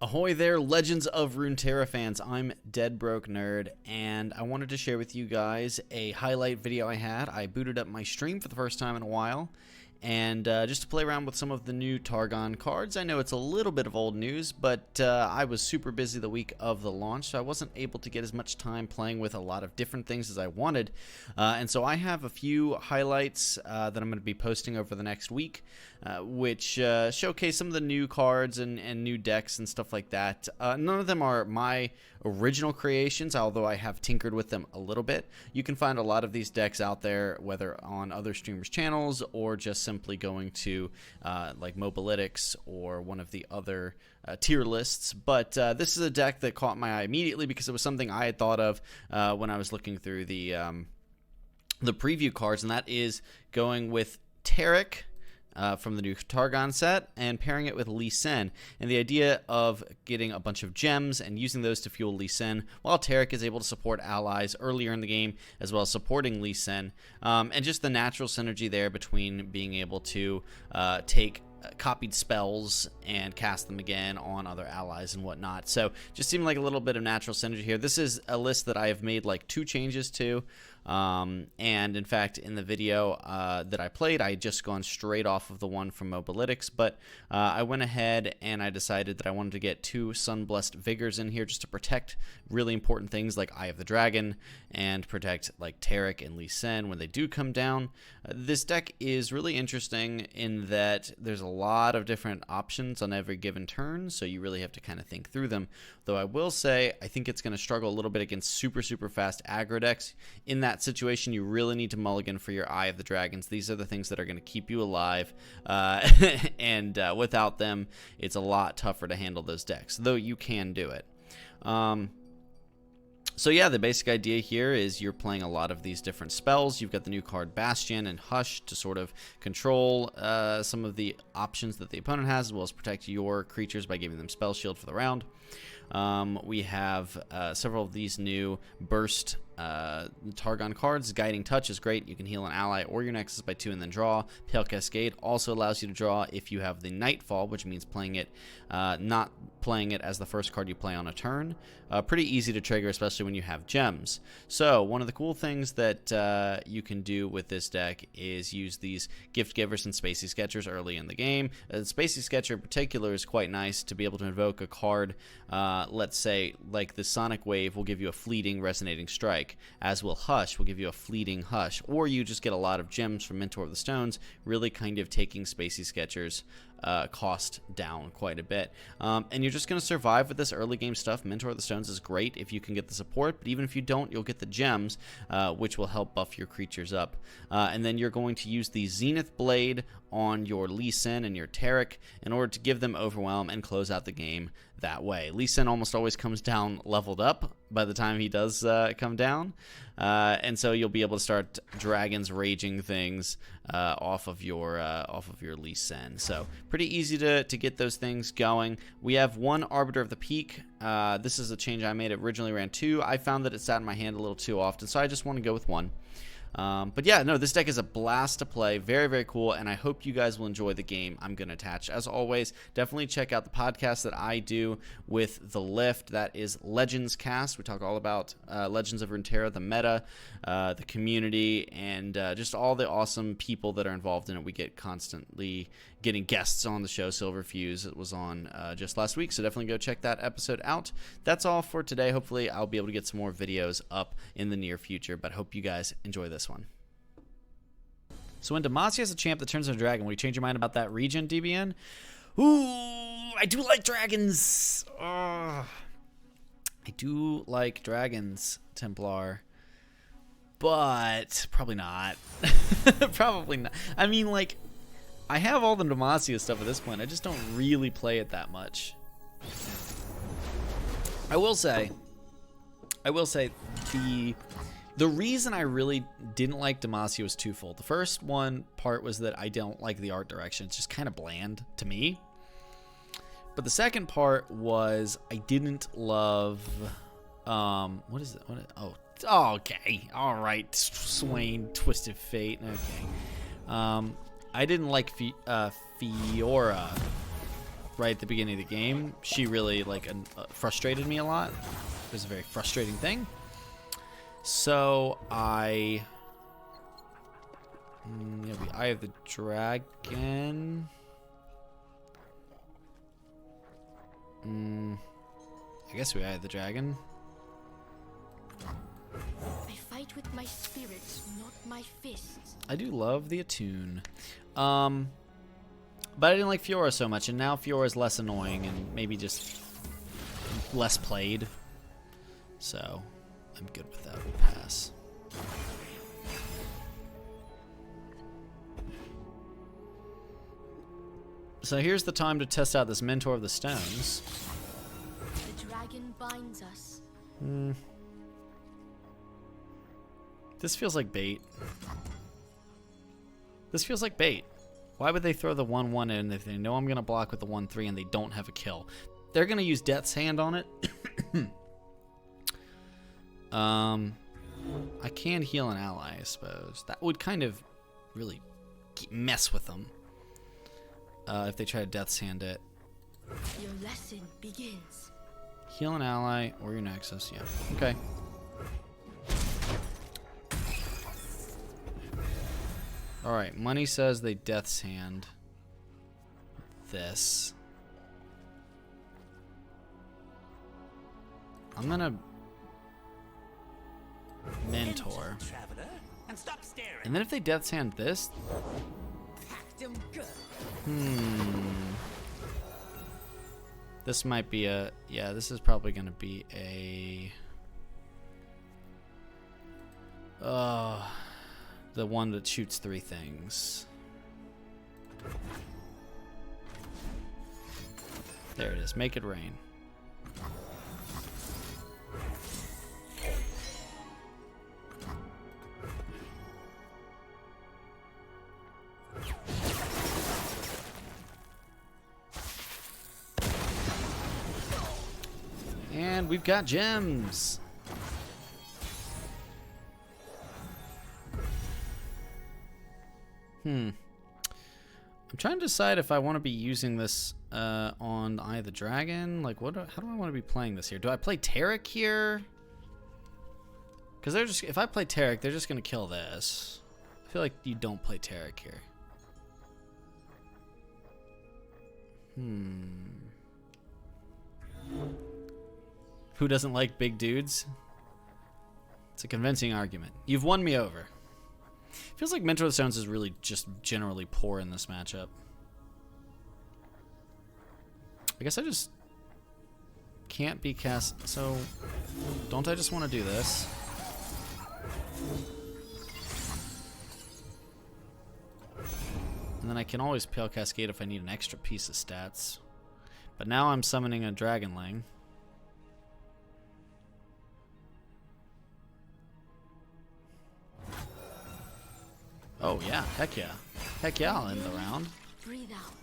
Ahoy there, Legends of Runeterra fans. I'm Dead Broke Nerd, and I wanted to share with you guys a highlight video I had. I booted up my stream for the first time in a while, and just to play around with some of the new Targon cards. I know it's a little bit of old news, but I was super busy the week of the launch, so I wasn't able to get as much time playing with a lot of different things as I wanted. And so I have a few highlights that I'm going to be posting over the next week, which showcase some of the new cards and new decks and stuff like that. None of them are my original creations, although I have tinkered with them a little bit. You can find a lot of these decks out there, whether on other streamers' channels or just simply going to like Mobalytics or one of the other tier lists. But this is a deck that caught my eye immediately because it was something I had thought of when I was looking through the preview cards, and that is going with Taric from the new Targon set and pairing it with Lee Sin, and the idea of getting a bunch of gems and using those to fuel Lee Sin, while Taric is able to support allies earlier in the game as well as supporting Lee Sin, and just the natural synergy there between being able to take copied spells and cast them again on other allies and whatnot. So just seemed like a little bit of natural synergy here. This is a list that I have made like 2 changes to, and in fact in the video that I played, I had just gone straight off of the one from Mobalytics, but I went ahead and I decided that I wanted to get 2 Sunblessed Vigors in here just to protect really important things like Eye of the Dragon and protect like Taric and Lee Sin when they do come down. This deck is really interesting in that there's a lot of different options on every given turn, so you really have to kind of think through them. Though I will say, I think it's going to struggle a little bit against super fast aggro decks. In that situation, you really need to mulligan for your Eye of the Dragons. These are the things that are going to keep you alive, and without them, it's a lot tougher to handle those decks, though you can do it. So yeah, the basic idea here is you're playing a lot of these different spells. You've got the new card Bastion and Hush to sort of control some of the options that the opponent has, as well as protect your creatures by giving them spell shield for the round. We have several of these new burst Targon cards. Guiding Touch is great. You can heal an ally or your nexus by 2 and then draw. Pale Cascade also allows you to draw if you have the Nightfall, which means playing it, not playing it as the first card you play on a turn. Pretty easy to trigger, especially when you have gems. So one of the cool things that you can do with this deck is use these Gift Givers and Spacey Sketchers early in the game. Spacey Sketcher in particular is quite nice to be able to invoke a card, let's say like the Sonic Wave will give you a fleeting Resonating Strike, as will Hush will give you a fleeting Hush, or you just get a lot of gems from Mentor of the Stones, really kind of taking Spacey Sketchers cost down quite a bit. And you're just going to survive with this early game stuff. Mentor of the Stones is great if you can get the support, but even if you don't, you'll get the gems, which will help buff your creatures up. And then you're going to use the Zenith Blade on your Lee Sin and your Taric in order to give them Overwhelm and close out the game that way. Lee Sin almost always comes down leveled up by the time he does come down, and so you'll be able to start dragons raging things off of your Lee Sin. So pretty easy to get those things going. We have 1 Arbiter of the Peak. This is a change I made. It originally ran 2. I found that it sat in my hand a little too often, so I just want to go with 1. But yeah, no, this deck is a blast to play. Very cool, and I hope you guys will enjoy the game I'm going to attach. As always, definitely check out the podcast that I do with The Lift. That is Legends Cast. We talk all about Legends of Runeterra, the meta, the community, and just all the awesome people that are involved in it. We get constantly getting guests on the show. Silver Fuse was on just last week, so definitely go check that episode out. That's all for today. Hopefully I'll be able to get some more videos up in the near future, but hope you guys enjoy this one. So when Demacia has a champ that turns into a dragon, will you change your mind about that region, DBN? Ooh, I do like dragons. I do like dragons, Templar. But probably not. Probably not. I mean, like, I have all the Demacia stuff at this point. I just don't really play it that much. I will say the reason I really didn't like Demacia was twofold. The first one part was that I don't like the art direction. It's just kind of bland to me. But the second part was I didn't love what is it? Oh, okay. All right. Swain, Twisted Fate. Okay. I didn't like Fiora right at the beginning of the game, she really like frustrated me a lot. It was a very frustrating thing. So I, yeah, the Eye of the Dragon. I guess we Eye of the Dragon. I fight with my spirit, not my fists. I do love the attune. But I didn't like Fiora so much, and now Fiora is less annoying and maybe just less played. So I'm good with that. We'll pass. So here's the time to test out this Mentor of the Stones. The dragon binds us. This feels like bait. This feels like bait. Why would they throw the 1/1 in if they know I'm going to block with the 1/3 and they don't have a kill? They're going to use Death's Hand on it. I can heal an ally, I suppose. That would kind of really mess with them if they try to Death's Hand it. Your lesson begins. Heal an ally or your Nexus, yeah. Okay. Alright, Money says they Death's Hand this. I'm gonna Mentor. And then if they Death's Hand this... This might be a... Yeah, this is probably gonna be a... the one that shoots 3 things. There it is. Make it rain. And we've got gems. I'm trying to decide if I want to be using this on Eye of the Dragon. Like, how do I want to be playing this here? Do I play Taric here? Because they're just, if I play Taric, they're just gonna kill this. I feel like you don't play Taric here. Who doesn't like big dudes? It's a convincing argument. You've won me over. Feels like Mentor of the Stones is really just generally poor in this matchup. I guess I just can't be cast. So, don't I just want to do this? And then I can always Pale Cascade if I need an extra piece of stats. But now I'm summoning a Dragonling. Oh yeah, heck yeah. Heck yeah, I'll end the round. Breathe out.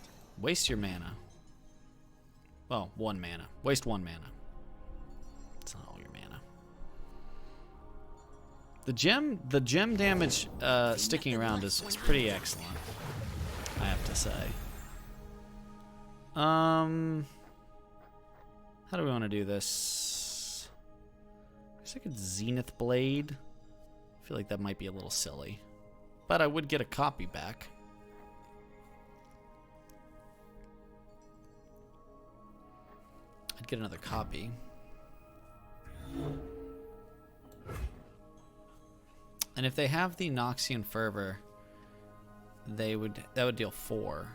Waste your mana. Well, 1 mana. Waste 1 mana. It's not all your mana. The gem damage sticking around is pretty excellent, I have to say. How do we want to do this? I guess I could Zenith Blade. I feel like that might be a little silly. But I would get a copy back. I'd get another copy. And if they have the Noxian Fervor, that would deal 4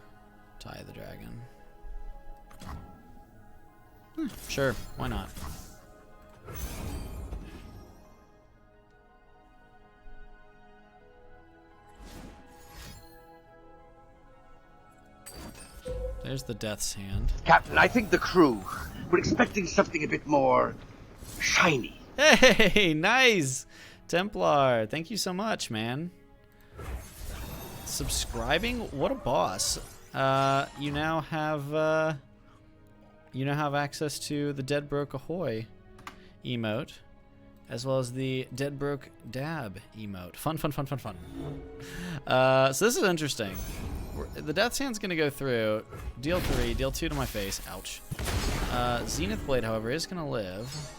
to Eye of the Dragon. Sure, why not? There's the Death's Hand. Captain, I think the crew were expecting something a bit more shiny. Hey, nice! Templar, thank you so much, man. Subscribing? What a boss. You now have access to the Dead Broke Ahoy emote, as well as the Dead Broke Dab emote. Fun. So this is interesting. The Death Hand's going to go through. Deal 3, deal 2 to my face. Ouch. Zenith Blade, however, is going to live.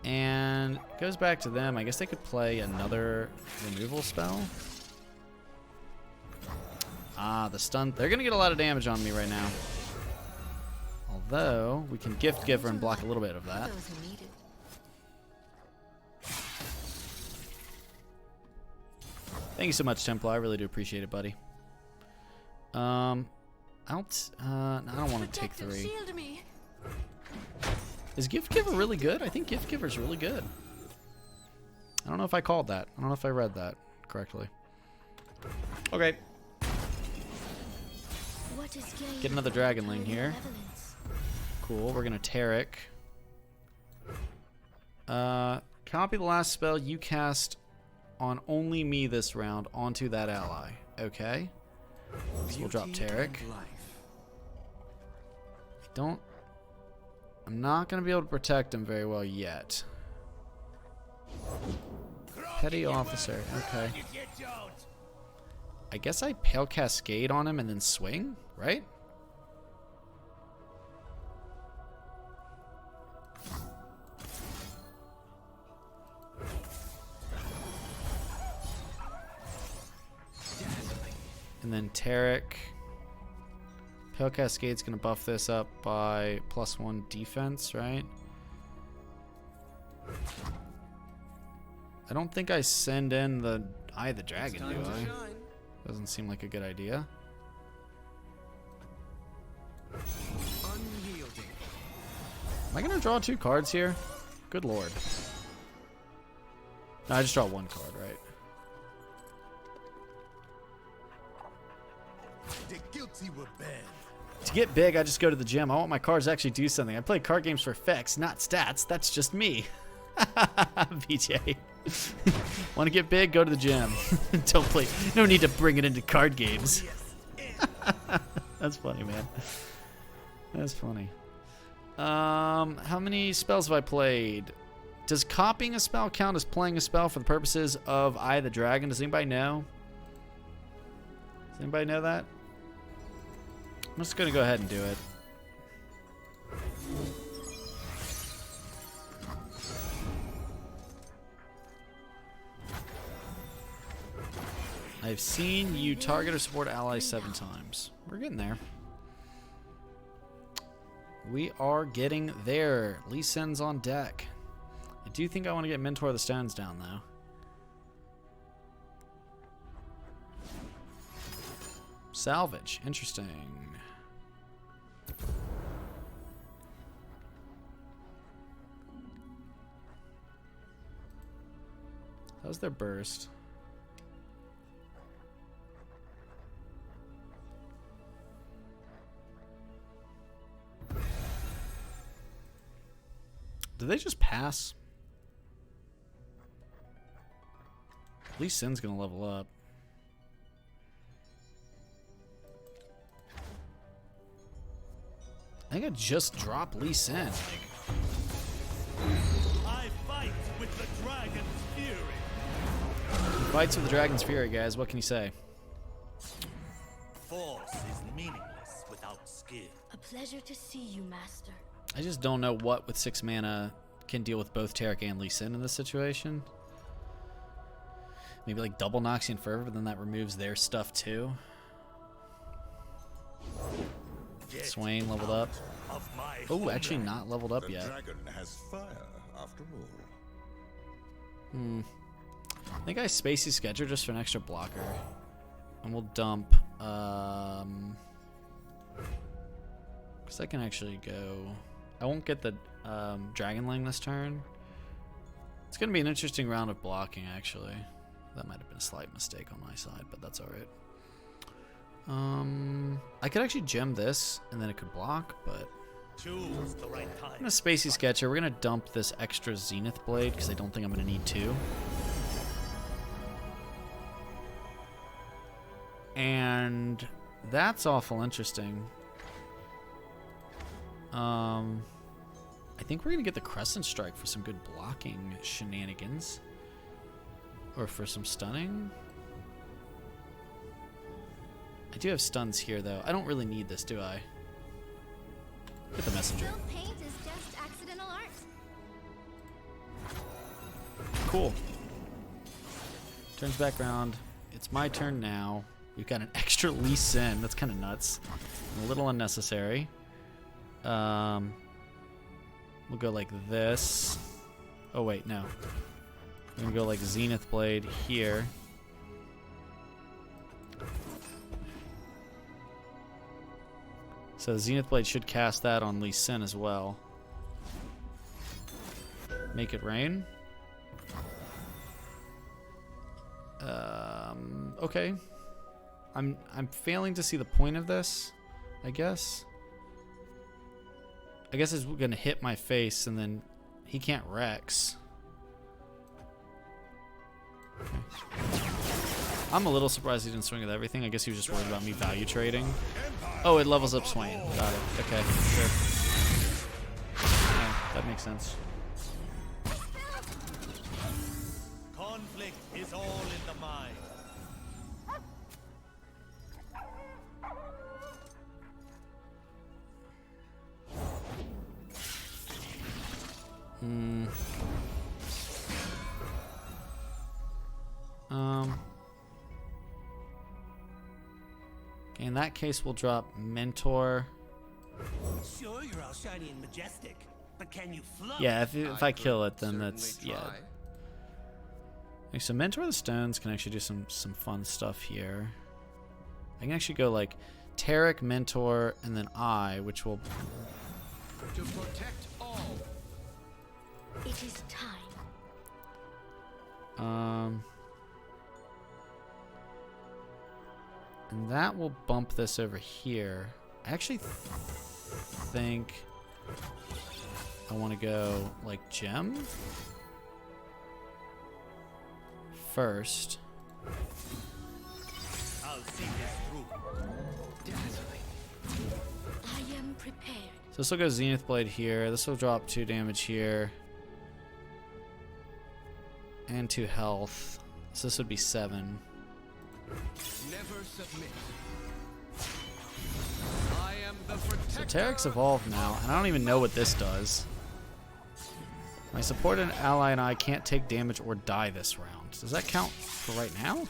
And goes back to them. I guess they could play another removal spell. Ah, the stun. They're going to get a lot of damage on me right now. Although, we can Gift Giver and block a little bit of that. Thank you so much, Templar. I really do appreciate it, buddy. I don't want to take 3. Is Gift Giver really good? I think Gift Giver's really good. I don't know if I called that. I don't know if I read that correctly. Okay. Get another Dragonling here. Cool. We're going to Taric. Copy the last spell you cast on only me this round onto that ally. Okay. So we'll drop Taric. I'm not going to be able to protect him very well yet. Petty Officer. Okay. I guess I Pale Cascade on him and then swing, right? And then Taric. Pale Cascade's going to buff this up by +1 defense, right? I don't think I send in the Eye of the Dragon, do I? Doesn't seem like a good idea. Am I going to draw 2 cards here? Good lord. No, I just draw 1 card, right? The guilty were banned. To get big, I just go to the gym. I want my cards to actually do something. I play card games for effects, not stats. That's just me. BJ. Want to get big? Go to the gym. Don't play. No need to bring it into card games. That's funny, man. That's funny. How many spells have I played? Does copying a spell count as playing a spell for the purposes of Eye of the Dragon? Does anybody know? Does anybody know that? I'm just going to go ahead and do it. I've seen you target or support allies 7 times. We're getting there. We are getting there. Lee Sin's on deck. I do think I want to get Mentor of the Stones down, though. Salvage. Interesting. How's their burst? Did they just pass? At least Sin's gonna level up. I think I just dropped Lee Sin. I fight with the dragon's fury. He fights with the Dragon's Fury, guys. What can you say? Force is meaningless without skill. A pleasure to see you, Master. I just don't know what with 6 mana can deal with both Taric and Lee Sin in this situation. Maybe like double Noxian Fervor, but then that removes their stuff too. Swain leveled up. Oh, actually not leveled up yet. The dragon has fire, after all. I think I Spacey Sketcher just for an extra blocker. And we'll dump, because I can actually go... I won't get the Dragonling this turn. It's going to be an interesting round of blocking, actually. That might have been a slight mistake on my side, but that's alright. I could actually gem this, and then it could block, but... Choose the right time. I'm going to Spacey Sketcher. We're going to dump this extra Zenith Blade, because I don't think I'm going to need 2. And that's awful interesting. I think we're going to get the Crescent Strike for some good blocking shenanigans. Or for some stunning. I do have stuns here, though. I don't really need this, do I? Get the messenger. Still paint is just accidental art. Cool. Turns back around. It's my turn now. We've got an extra Lee Sin. That's kind of nuts. A little unnecessary. We'll go like this. Oh, wait, no. I'm going to go like Zenith Blade here. So Zenith Blade should cast that on Lee Sin as well. Make it rain. Okay. I'm failing to see the point of this, I guess. I guess it's gonna hit my face and then he can't Rex. Okay. I'm a little surprised he didn't swing with everything. I guess he was just worried about me value trading. Oh, it levels up Swain. Got it. Okay, sure. Yeah, that makes sense. Conflict is all in the mind. In that case, we'll drop Mentor. Sure, you're all shiny and majestic, but can you float? Yeah, if I kill it, then that's Certainly yeah. try. Okay, so Mentor the Stones can actually do some fun stuff here. I can actually go like Taric, Mentor, and then I, which will To protect all. It is time. and that will bump this over here. I actually think I want to go like Gem first. I'll see this through. I am prepared. So this will go Zenith Blade here. This will drop 2 damage here. And 2 health. So this would be 7. Never submit. I am the protector. So Taric's evolved now, and I don't even know what this does. My support and ally and I can't take damage or die this round. Does that count for right now?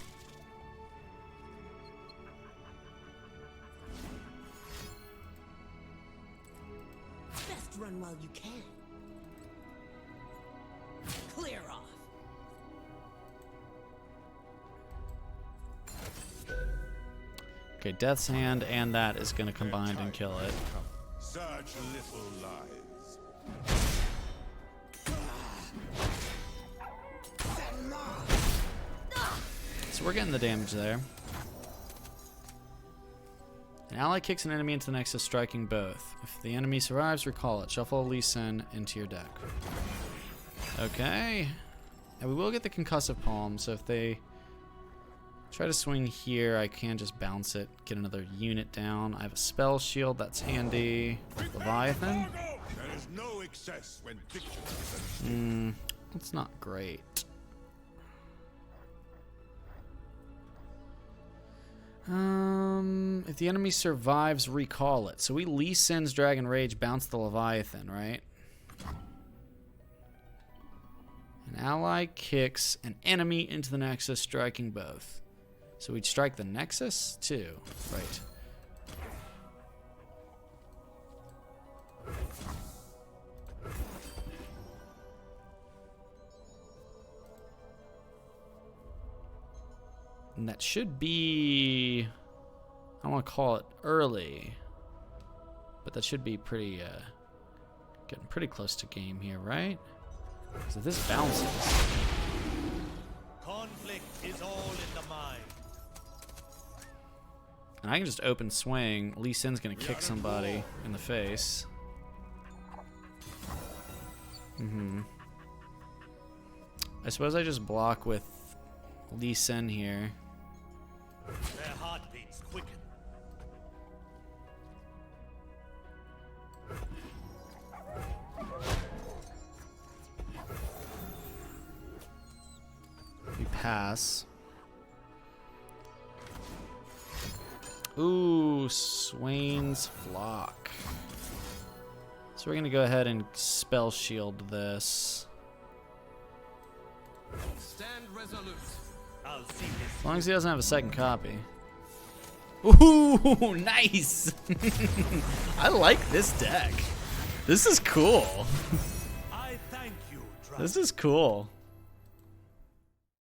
Best run while you can. Clear off. Okay, Death's Hand and that is going to combine and kill it. Such little lies. So we're getting the damage there. An ally kicks an enemy into the Nexus, striking both. If the enemy survives, recall it. Shuffle Lee Sin into your deck. Okay. And we will get the concussive palm, so if they try to swing here, I can just bounce it, get another unit down. I have a spell shield, that's handy. Leviathan? There is no excess when victory. That's not great. If the enemy survives, recall it. So we Lee Sin's Dragon Rage, bounce the Leviathan, right? An ally kicks an enemy into the Nexus, striking both. So we'd strike the Nexus too, right? And that should be, I don't want to call it early, but that should be pretty, getting pretty close to game here, right? So this bounces. Conflict is all in the mind. And I can just open swing. Lee Sin's gonna kick somebody in the face. I suppose I just block with Lee Sin here. Their heartbeats quicken. We pass. Ooh, Swain's Flock. So we're gonna go ahead and spell shield this. Stand resolute. I'll see this. As long as he doesn't have a second copy. Ooh, nice! I like this deck. This is cool. I thank you, Dragon. This is cool.